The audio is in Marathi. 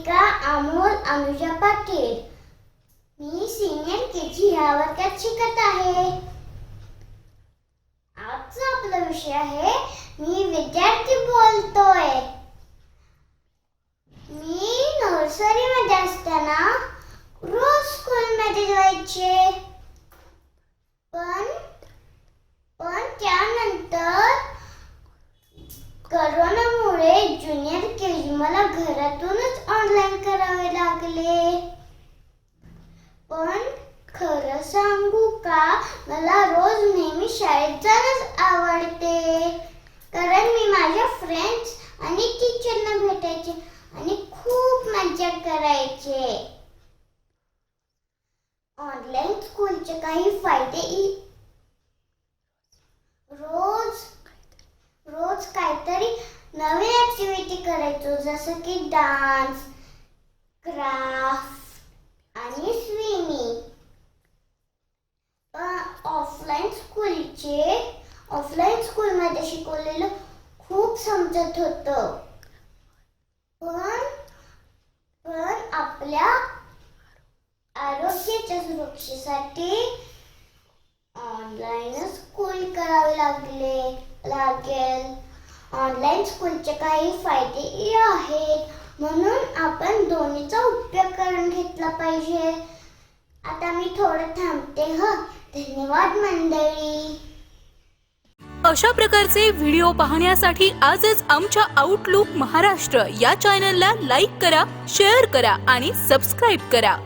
भूमिका अमोल अनुजा पाटील। मी सीनियर केजी या वर्गात शिकत आहे। आजचा आपला विषय आहे मी विद्यार्थी बोलतोय। मी नर्सरी मध्ये असताना रोज स्कूल मध्ये जायचे, पण त्यानंतर कोरोनामुळे ज्युनियर केजी मला घरातूनच ऑनलाईन करावे लागले। पण खरं सांगू का, मला रोज नेहमी शाळेत जाणंच आवडते, कारण मी माझ्या फ्रेंड्स आणि टीचरना भेटायचे आणि खूप मजा करायचे। ऑनलाईन स्कूलचे काही फायदे रोज काहीतरी नवीन ऍक्टिव्हिटी करायचो, जसं की डान्स, क्राफ्ट आणि स्विमिंग। ऑफलाईन स्कूलमध्ये शिकवलेलं खूप समजत होतं, पण आपल्या आरोग्याच्या सुरक्षेसाठी ऑनलाईन स्कूल करावे लागेल। ऑनलाईन स्कूलचे काही फायदे आहेत, म्हणून आपण दोन्हीचा उपयोग करून घेतला पाहिजे। आता मी थोडं थांबते। धन्यवाद मंडळी। अशा प्रकारचे व्हिडिओ पाहण्यासाठी आजच आमच्या आउटलुक महाराष्ट्र या चॅनलला लाईक करा, शेअर करा आणि सबस्क्राईब करा।